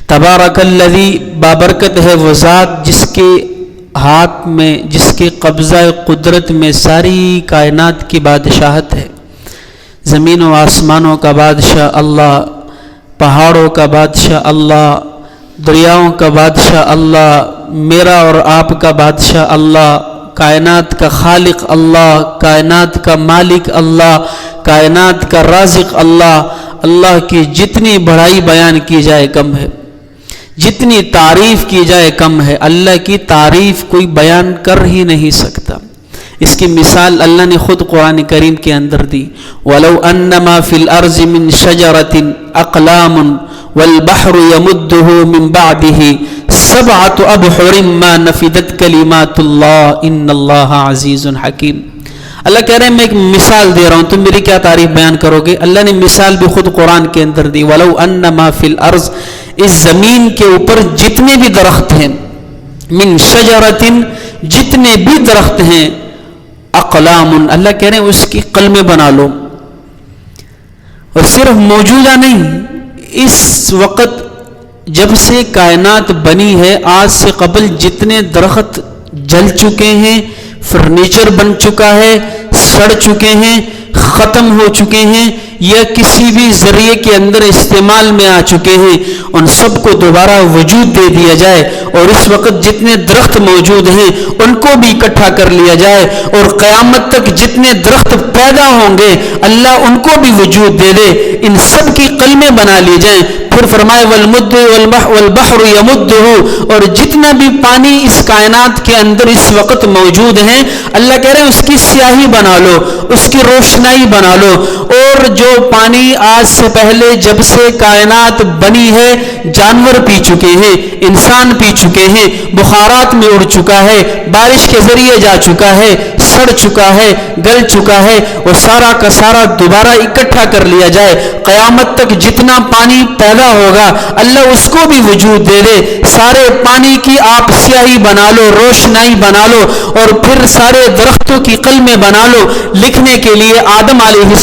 تبارک الذی، بابرکت ہے وہ ذات جس کے ہاتھ میں، جس کے قبضہ قدرت میں ساری کائنات کی بادشاہت ہے. زمین و آسمانوں کا بادشاہ اللہ، پہاڑوں کا بادشاہ اللہ، دریاؤں کا بادشاہ اللہ، میرا اور آپ کا بادشاہ اللہ، کائنات کا خالق اللہ، کائنات کا مالک اللہ، کائنات کا رازق اللہ. اللہ کی جتنی بڑائی بیان کی جائے کم ہے، جتنی تعریف کی جائے کم ہے. اللہ کی تعریف کوئی بیان کر ہی نہیں سکتا. اس کی مثال اللہ نے خود قرآن کریم کے اندر دی. وَلَوْ أَنَّمَا فِي الْأَرْضِ مِنْ شَجَرَةٍ أَقْلَامٌ وَالْبَحْرُ يَمُدُّهُ مِنْ بَعْدِهِ سَبْعَةُ أَبْحُرٍ مَا نَفِدَتْ كَلِمَاتُ اللَّهِ إِنَّ اللَّهَ عَزِيزٌ حَكِيمٌ. اللہ کہہ رہے ہیں میں ایک مثال دے رہا ہوں، تم میری کیا تعریف بیان کرو گے؟ اللہ نے مثال بھی خود قرآن کے اندر دی. وَلَوْ أَنَّمَا فِي الْأَرْضِ، اس زمین کے اوپر جتنے بھی درخت ہیں، من شجرتن، جتنے بھی درخت ہیں، اقلام، اللہ کہہ رہے ہیں اس کی قلمیں بنا لو. اور صرف موجودہ نہیں، اس وقت جب سے کائنات بنی ہے آج سے قبل جتنے درخت جل چکے ہیں، فرنیچر بن چکا ہے، سڑ چکے ہیں، ختم ہو چکے ہیں، یا کسی بھی ذریعے کے اندر استعمال میں آ چکے ہیں، ان سب کو دوبارہ وجود دے دیا جائے. اور اس وقت جتنے درخت موجود ہیں ان کو بھی اکٹھا کر لیا جائے، اور قیامت تک جتنے درخت پیدا ہوں گے اللہ ان کو بھی وجود دے دے، ان سب کی قلمیں بنا لی جائیں. پھر فرمائے والمد والبحر یمدہ، اور جتنا بھی پانی اس کائنات کے اندر اس وقت موجود ہیں اللہ کہہ رہے ہیں اس کی سیاہی بنا لو، اس کی روشنائی بنا لو. اور جو پانی آج سے پہلے جب سے کائنات بنی ہے جانور پی چکے ہیں، انسان پی چکے ہیں، بخارات میں اڑ چکا ہے، بارش کے ذریعے جا چکا ہے، سڑ چکا ہے، گل چکا ہے، وہ سارا کا سارا دوبارہ اکٹھا کر لیا جائے. قیامت تک جتنا پانی پیدا ہوگا اللہ اس کو بھی وجود دے دے. سارے پانی کی آپ سیاہی بنا لو، روشنائی بنا لو، اور پھر سارے درختوں کی قلمیں بنا لو. لکھنے کے لیے آدم علیہ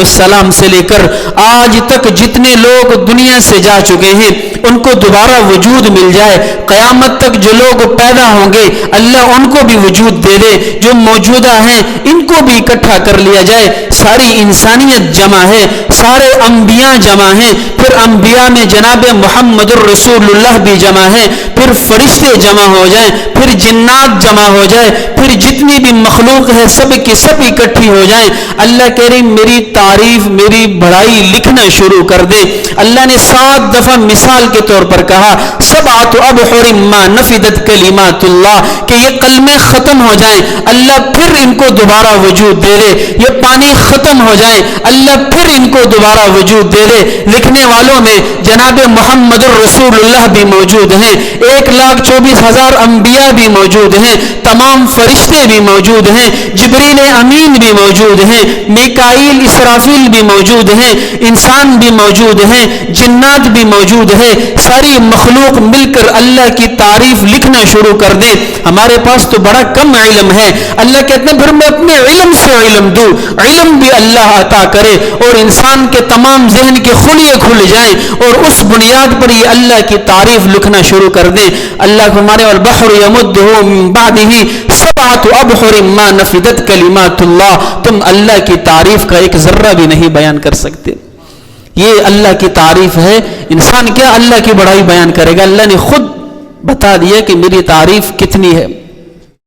السلام سے لے کر آج تک جتنے لوگ دنیا سے جا چکے ہیں ان کو دوبارہ وجود مل جائے. قیامت تک جو لوگ پیدا ہوں گے اللہ ان کو بھی وجود دے دے. جو موجودہ ہیں ان کو بھی اکٹھا کر لیا جائے. ساری انسانیت جمع ہے، سارے انبیاء جمع ہیں، پھر انبیاء میں جناب محمد الرسول اللہ بھی جمع ہے، پھر فرشتے جمع ہو جائیں، پھر جنات جمع ہو جائے، پھر جتنی بھی مخلوق ہے سب کی سب اکٹھی ہو جائیں. اللہ کریم میری تعریف، میری بڑائی لکھنا شروع کر دے. اللہ نے 7 دفعہ مثال کے طور پر کہا سبعۃ ابحر ما نفدت کلمات اللہ، کہ یہ کلمے ختم ہو جائیں اللہ پھر ان کو دوبارہ وجود دے دے. یہ پانی ختم ہو جائے اللہ پھر ان کو دوبارہ وجود دے دے. لکھنے والوں میں جناب محمد الرسول اللہ بھی موجود ہیں، 1,24,000 انبیاء بھی موجود ہیں، تمام فرشتے بھی موجود ہیں، جبریل امین بھی موجود ہیں، میکائیل اسرافیل بھی موجود ہیں، انسان بھی موجود ہیں، جنات بھی موجود ہیں. ساری مخلوق مل کر اللہ کی تعریف لکھنا شروع کر دے. ہمارے پاس تو بڑا کم علم ہے. اللہ کہتے ہیں پھر میں اپنے علم سے علم دوں، علم بھی اللہ عطا کرے اور انسان کے تمام ذہن کے خلیے کھل جائیں اور اس بنیاد پر یہ اللہ کی تعریف لکھنا شروع کر دیں. اللہ ہمارے والبحر یمدہ من بعدہ سبعۃ ابحر ما نفدت کلمات اللہ. تم اللہ کی تعریف کا ایک ذرہ بھی نہیں بیان کر سکتے. یہ اللہ کی تعریف ہے. انسان کیا اللہ کی بڑائی بیان کرے گا؟ اللہ نے خود بتا دیا کہ میری تعریف کتنی ہے.